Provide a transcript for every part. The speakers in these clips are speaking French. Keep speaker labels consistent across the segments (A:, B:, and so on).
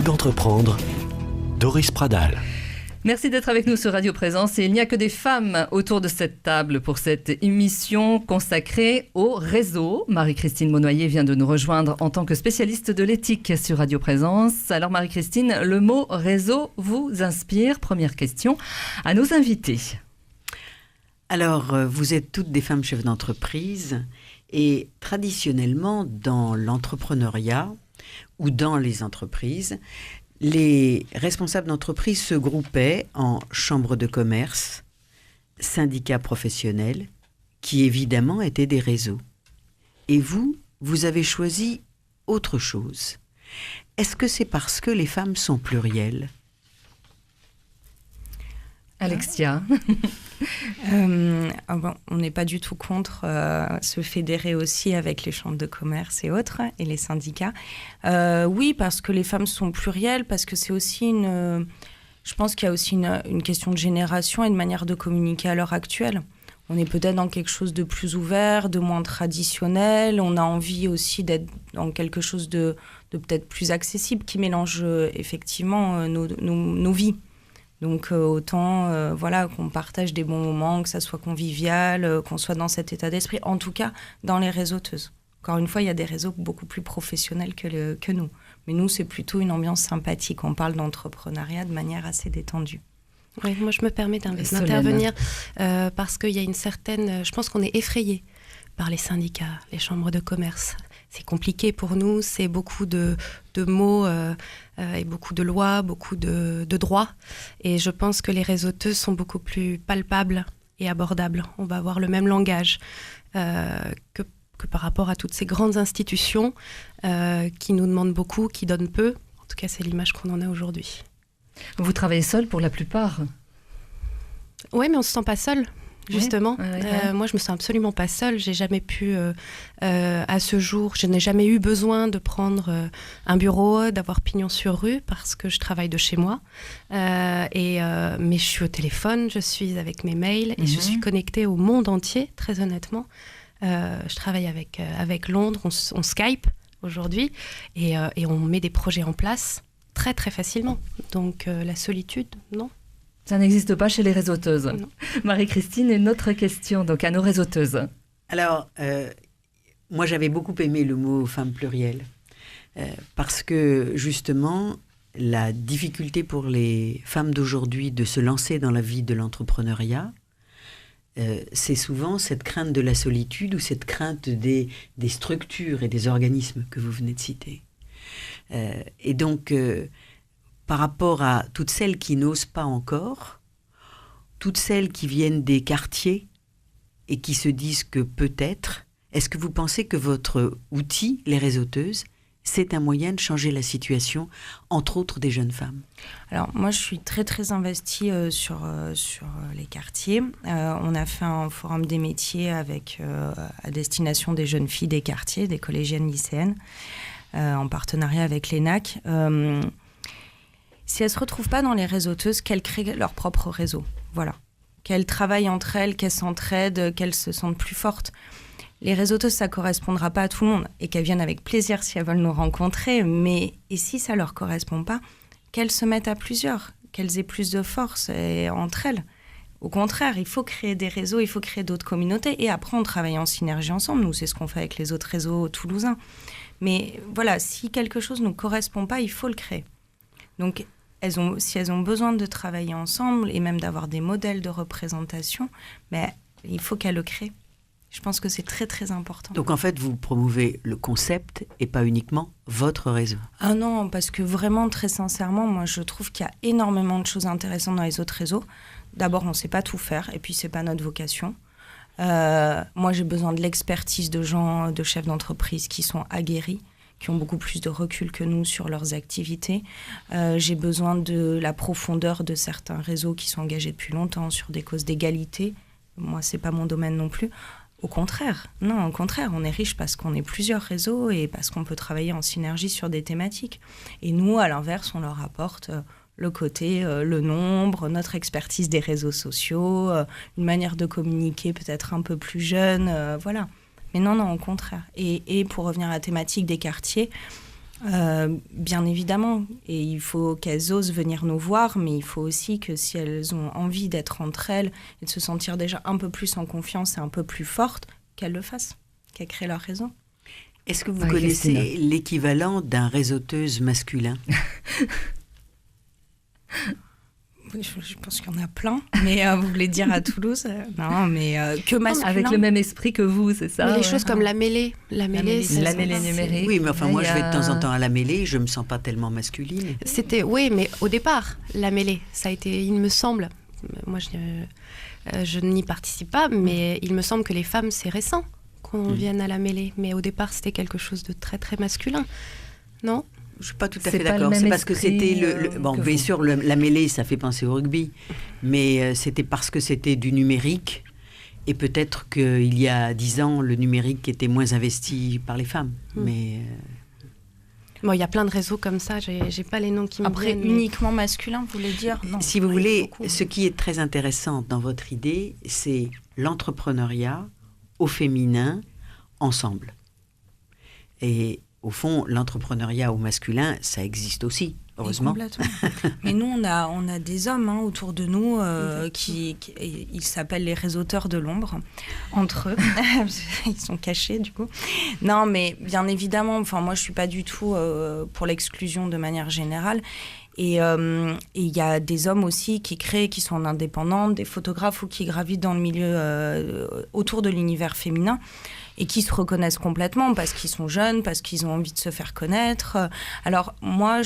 A: d'entreprendre, Doris Pradal.
B: Merci d'être avec nous sur Radio Présence. Et il n'y a que des femmes autour de cette table pour cette émission consacrée au réseau. Marie-Christine Monnoyer vient de nous rejoindre en tant que spécialiste de l'éthique sur Radio Présence. Alors Marie-Christine, le mot réseau vous inspire? Première question à nos invités.
C: Alors, vous êtes toutes des femmes chefs d'entreprise et traditionnellement, dans l'entrepreneuriat ou dans les entreprises, les responsables d'entreprise se groupaient en chambres de commerce, syndicats professionnels, qui évidemment étaient des réseaux. Et vous avez choisi autre chose. Est-ce que c'est parce que les femmes sont plurielles ?
B: Alexia.
D: On n'est pas du tout contre se fédérer aussi avec les chambres de commerce et autres, et les syndicats. Oui, parce que les femmes sont plurielles, parce que c'est aussi je pense qu'il y a aussi une question de génération et de manière de communiquer à l'heure actuelle. On est peut-être dans quelque chose de plus ouvert, de moins traditionnel. On a envie aussi d'être dans quelque chose de peut-être plus accessible, qui mélange effectivement nos vies. Donc autant qu'on partage des bons moments, que ça soit convivial, qu'on soit dans cet état d'esprit, en tout cas dans les réseauteuses. Encore une fois, il y a des réseaux beaucoup plus professionnels que nous. Mais nous, c'est plutôt une ambiance sympathique. On parle d'entrepreneuriat de manière assez détendue.
E: Oui, moi je me permets d'intervenir parce qu'il y a une certaine... Je pense qu'on est effrayés par les syndicats, les chambres de commerce. C'est compliqué pour nous, c'est beaucoup de mots et beaucoup de lois, beaucoup de droits. Et je pense que les réseauteuses sont beaucoup plus palpables et abordables. On va avoir le même langage que par rapport à toutes ces grandes institutions qui nous demandent beaucoup, qui donnent peu. En tout cas, c'est l'image qu'on en a aujourd'hui.
B: Vous travaillez seule pour la plupart ?
E: Oui, mais on ne se sent pas seul. Justement,
B: ouais.
E: Moi je me sens absolument pas seule, j'ai jamais pu à ce jour, je n'ai jamais eu besoin de prendre un bureau, d'avoir pignon sur rue parce que je travaille de chez moi mais je suis au téléphone, je suis avec mes mails et je suis connectée au monde entier, très honnêtement. Je travaille avec Londres, on Skype aujourd'hui et on met des projets en place très très facilement, donc la solitude, non.
B: Ça n'existe pas chez les réseauteuses.
E: Non.
B: Marie-Christine, une autre question donc à nos réseauteuses.
C: Alors, moi j'avais beaucoup aimé le mot femme plurielle parce que justement, la difficulté pour les femmes d'aujourd'hui de se lancer dans la vie de l'entrepreneuriat, c'est souvent cette crainte de la solitude ou cette crainte des structures et des organismes que vous venez de citer. Et donc... par rapport à toutes celles qui n'osent pas encore, toutes celles qui viennent des quartiers et qui se disent que peut-être, est-ce que vous pensez que votre outil, les réseauteuses, c'est un moyen de changer la situation, entre autres des jeunes femmes ?
D: Alors moi, je suis très très investie sur les quartiers. On a fait un forum des métiers à destination des jeunes filles des quartiers, des collégiennes lycéennes, en partenariat avec l'ENAC. Si elles ne se retrouvent pas dans les réseauteuses, qu'elles créent leur propre réseau. Voilà. Qu'elles travaillent entre elles, qu'elles s'entraident, qu'elles se sentent plus fortes. Les réseauteuses, ça ne correspondra pas à tout le monde. Et qu'elles viennent avec plaisir si elles veulent nous rencontrer. Et si ça ne leur correspond pas, qu'elles se mettent à plusieurs, qu'elles aient plus de force entre elles. Au contraire, il faut créer des réseaux, il faut créer d'autres communautés. Et après, on travaille en synergie ensemble. Nous, c'est ce qu'on fait avec les autres réseaux toulousains. Mais voilà, si quelque chose ne nous correspond pas, il faut le créer. Donc, si elles ont besoin de travailler ensemble et même d'avoir des modèles de représentation, il faut qu'elles le créent. Je pense que c'est très, très important.
C: Donc, en fait, vous promouvez le concept et pas uniquement votre réseau.
D: Ah non, parce que vraiment, très sincèrement, moi, je trouve qu'il y a énormément de choses intéressantes dans les autres réseaux. D'abord, on ne sait pas tout faire et puis, ce n'est pas notre vocation. Moi, j'ai besoin de l'expertise de gens, de chefs d'entreprise qui sont aguerris, qui ont beaucoup plus de recul que nous sur leurs activités. J'ai besoin de la profondeur de certains réseaux qui sont engagés depuis longtemps sur des causes d'égalité. Moi, c'est pas mon domaine non plus. Au contraire, on est riche parce qu'on est plusieurs réseaux et parce qu'on peut travailler en synergie sur des thématiques. Et nous, à l'inverse, on leur apporte le côté, le nombre, notre expertise des réseaux sociaux, une manière de communiquer peut-être un peu plus jeune, voilà. Mais non, au contraire. Et pour revenir à la thématique des quartiers, Bien évidemment, et il faut qu'elles osent venir nous voir, mais il faut aussi que si elles ont envie d'être entre elles et de se sentir déjà un peu plus en confiance et un peu plus fortes, qu'elles le fassent, qu'elles créent leur réseau.
C: Est-ce que vous connaissez l'équivalent d'un réseauteuse masculin?
D: Je pense qu'il y en a plein, mais vous voulez dire à Toulouse non, mais que masculin.
B: Avec le même esprit que vous, c'est ça?
E: Mais les choses comme la mêlée
B: numérique.
C: Oui, mais enfin, moi, je vais de temps en temps à la mêlée, je me sens pas tellement masculine.
E: Oui, mais au départ, la mêlée, ça a été, il me semble, moi je n'y participe pas, mais il me semble que les femmes, c'est récent qu'on vienne à la mêlée. Mais au départ, c'était quelque chose de très, très masculin, non?
C: Je ne suis pas tout à fait d'accord. C'est parce que c'était bon, bien sûr, la mêlée, ça fait penser au rugby, mais c'était parce que c'était du numérique. Et peut-être qu'il y a 10 ans, le numérique était moins investi par les femmes. Mais
E: bon, il y a plein de réseaux comme ça. J'ai pas les noms qui me viennent.
D: Après, uniquement masculin, vous voulez dire? Non.
C: Si vous voulez, ce qui est très intéressant dans votre idée, c'est l'entrepreneuriat au féminin ensemble. Et au fond, l'entrepreneuriat au masculin, ça existe aussi, heureusement.
D: Complètement. Mais nous, on a des hommes autour de nous ils s'appellent les réseauteurs de l'ombre, entre eux. Ils sont cachés, du coup. Non, mais bien évidemment, moi, je ne suis pas du tout pour l'exclusion de manière générale. Et il y a des hommes aussi qui créent, qui sont indépendants, des photographes ou qui gravitent dans le milieu autour de l'univers féminin et qui se reconnaissent complètement parce qu'ils sont jeunes, parce qu'ils ont envie de se faire connaître. Alors moi,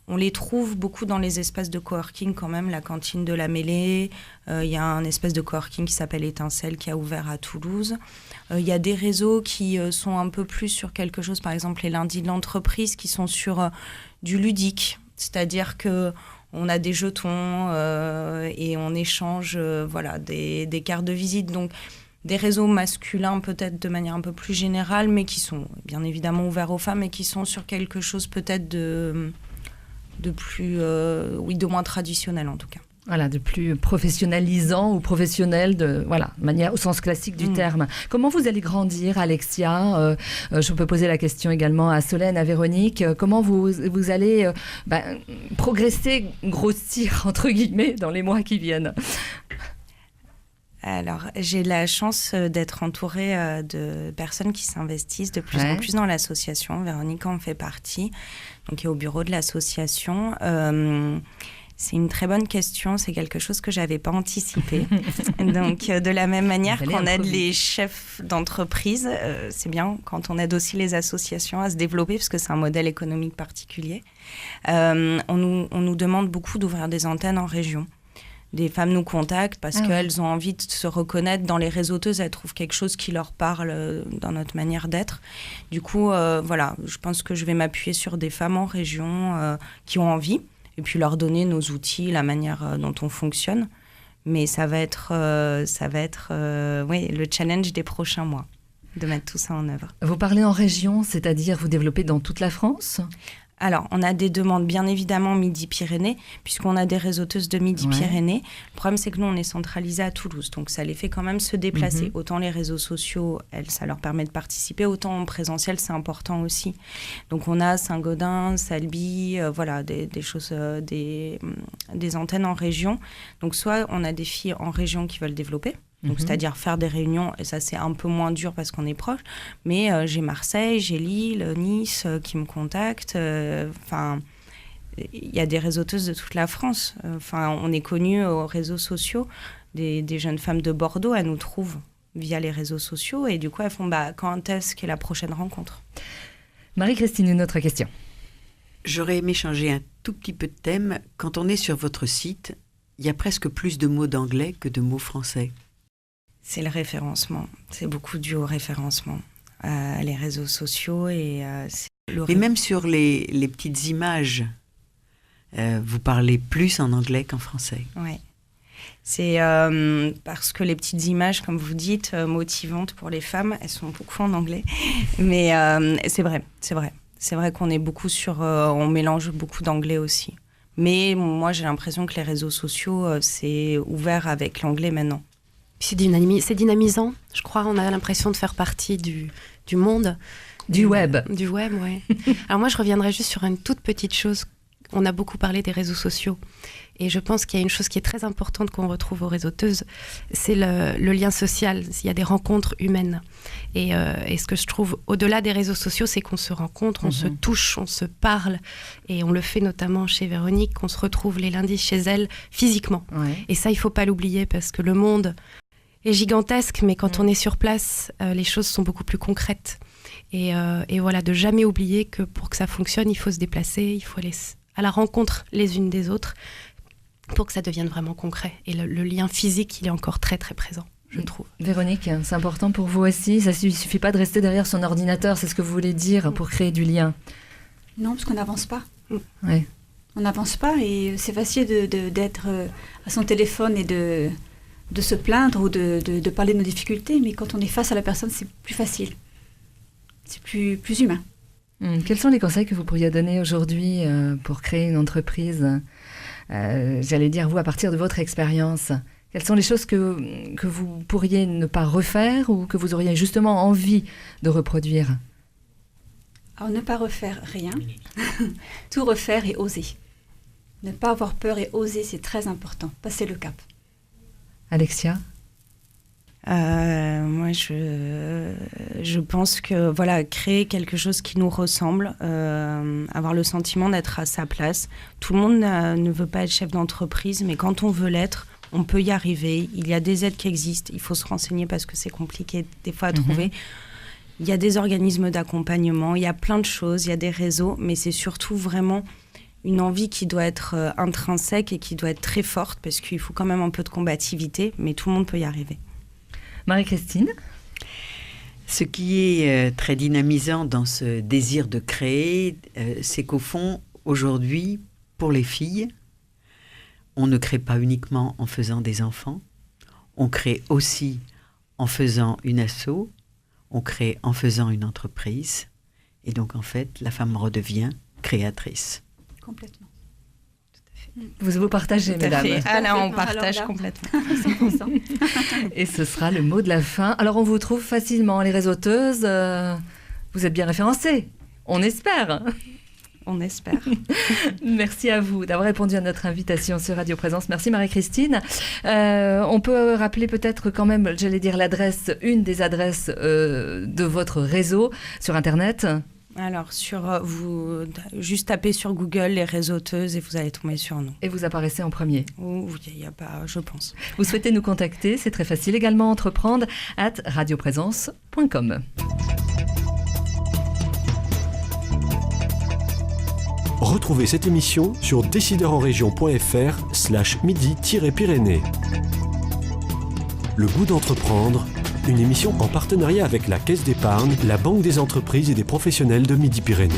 D: on les trouve beaucoup dans les espaces de coworking quand même, la cantine de la Mêlée. Il y a un espace de coworking qui s'appelle Étincelle qui a ouvert à Toulouse. Il y a des réseaux qui sont un peu plus sur quelque chose, par exemple les lundis de l'entreprise, qui sont sur du ludique. C'est-à-dire qu'on a des jetons et on échange des cartes de visite. Donc, des réseaux masculins peut-être de manière un peu plus générale, mais qui sont bien évidemment ouverts aux femmes et qui sont sur quelque chose peut-être de moins traditionnel en tout cas.
B: Voilà, de plus professionnalisant ou professionnel, manière au sens classique du terme. Comment vous allez grandir, Alexia? Je peux poser la question également à Solène, à Véronique. Comment vous allez progresser, grossir, entre guillemets, dans les mois qui viennent?
D: Alors, j'ai la chance d'être entourée de personnes qui s'investissent de plus en plus dans l'association. Véronique en fait partie, donc qui est au bureau de l'association. C'est une très bonne question, c'est quelque chose que je n'avais pas anticipé. Donc, de la même manière qu'on aide les chefs d'entreprise, c'est bien quand on aide aussi les associations à se développer, parce que c'est un modèle économique particulier. On nous demande beaucoup d'ouvrir des antennes en région. Des femmes nous contactent parce qu'elles ont envie de se reconnaître dans les réseauteuses, elles trouvent quelque chose qui leur parle dans notre manière d'être. Du coup, je pense que je vais m'appuyer sur des femmes en région qui ont envie, et puis leur donner nos outils, la manière dont on fonctionne. Mais ça va être le challenge des prochains mois, de mettre tout ça en œuvre.
B: Vous parlez en région, c'est-à-dire vous développez dans toute la France ?
D: Alors, on a des demandes bien évidemment Midi-Pyrénées, puisqu'on a des réseauteuses de Midi-Pyrénées. Le problème, c'est que nous, on est centralisé à Toulouse, donc ça les fait quand même se déplacer. Autant les réseaux sociaux, ça leur permet de participer, autant en présentiel, c'est important aussi. Donc, on a Saint-Gaudens, Salby, des choses, des antennes en région. Donc, soit on a des filles en région qui veulent développer, donc, c'est-à-dire faire des réunions, et ça, c'est un peu moins dur parce qu'on est proche. Mais j'ai Marseille, j'ai Lille, Nice qui me contactent. Il y a des réseauteuses de toute la France. On est connus aux réseaux sociaux. Des jeunes femmes de Bordeaux, elles nous trouvent via les réseaux sociaux. Et du coup, elles font quand est-ce qu'est la prochaine rencontre?
B: Marie-Christine, une autre question.
C: J'aurais aimé changer un tout petit peu de thème. Quand on est sur votre site, il y a presque plus de mots d'anglais que de mots français.
D: C'est le référencement. C'est beaucoup dû au référencement. Les réseaux sociaux et...
C: Et même sur les petites images, vous parlez plus en anglais qu'en français.
D: Oui. C'est parce que les petites images, comme vous dites, motivantes pour les femmes, elles sont beaucoup en anglais. Mais c'est vrai. C'est vrai qu'on est beaucoup on mélange beaucoup d'anglais aussi. Mais moi, j'ai l'impression que les réseaux sociaux, c'est ouvert avec l'anglais maintenant.
E: C'est dynamisant, je crois. On a l'impression de faire partie du du monde.
B: Du web.
E: Du web, oui. Alors moi, je reviendrai juste sur une toute petite chose. On a beaucoup parlé des réseaux sociaux. Et je pense qu'il y a une chose qui est très importante qu'on retrouve aux réseauteuses, c'est le lien social. Il y a des rencontres humaines. Et ce que je trouve au-delà des réseaux sociaux, c'est qu'on se rencontre, on se touche, on se parle. Et on le fait notamment chez Véronique, qu'on se retrouve les lundis chez elle physiquement. Ouais. Et ça, il ne faut pas l'oublier parce que le monde est gigantesque, mais quand on est sur place, les choses sont beaucoup plus concrètes. Et voilà, de jamais oublier que pour que ça fonctionne, il faut se déplacer, il faut aller à la rencontre les unes des autres pour que ça devienne vraiment concret. Et le lien physique, il est encore très très présent, je trouve.
B: Véronique, c'est important pour vous aussi. Ça ne suffit pas de rester derrière son ordinateur, c'est ce que vous voulez dire, pour créer du lien.
F: Non, parce qu'on n'avance pas.
B: Ouais.
F: On n'avance pas et c'est facile d'être à son téléphone et de se plaindre ou de parler de nos difficultés, mais quand on est face à la personne, c'est plus facile. C'est plus humain.
B: Quels sont les conseils que vous pourriez donner aujourd'hui pour créer une entreprise ? J'allais dire, vous, à partir de votre expérience, quelles sont les choses que vous pourriez ne pas refaire ou que vous auriez justement envie de reproduire ?
F: Alors, ne pas refaire rien. Tout refaire et oser. Ne pas avoir peur et oser, c'est très important. Passer le cap.
B: Alexia ?
D: Moi, je pense que voilà, créer quelque chose qui nous ressemble, avoir le sentiment d'être à sa place. Tout le monde ne veut pas être chef d'entreprise, mais quand on veut l'être, on peut y arriver. Il y a des aides qui existent. Il faut se renseigner parce que c'est compliqué des fois à trouver. Il y a des organismes d'accompagnement, il y a plein de choses, il y a des réseaux, mais c'est surtout vraiment une envie qui doit être intrinsèque et qui doit être très forte parce qu'il faut quand même un peu de combativité, mais tout le monde peut y arriver.
B: Marie-Christine ?
C: Ce qui est très dynamisant dans ce désir de créer, c'est qu'au fond, aujourd'hui, pour les filles, on ne crée pas uniquement en faisant des enfants, on crée aussi en faisant une asso, on crée en faisant une entreprise, et donc en fait, la femme redevient créatrice.
F: Complètement.
B: Vous partagez, mesdames.
D: Ah là, on partage complètement.
F: 100%.
B: Et ce sera le mot de la fin. Alors, on vous trouve facilement, les réseauteuses. Vous êtes bien référencées. On espère.
D: On espère.
B: Merci à vous d'avoir répondu à notre invitation sur Radio Présence. Merci Marie-Christine. On peut rappeler peut-être quand même, j'allais dire l'adresse, une des adresses de votre réseau sur Internet.
D: Alors, vous juste tapez sur Google les réseauteuses et vous allez tomber sur nous.
B: Et vous apparaissez en premier.
D: Oui, il n'y a pas, je pense.
B: Vous souhaitez nous contacter, c'est très facile. Également entreprendre @radioprésence.com.
A: Retrouvez cette émission sur décideurenrégion.fr/midi-pyrénées. Le goût d'entreprendre, une émission en partenariat avec la Caisse d'épargne, la Banque des entreprises et des professionnels de Midi-Pyrénées.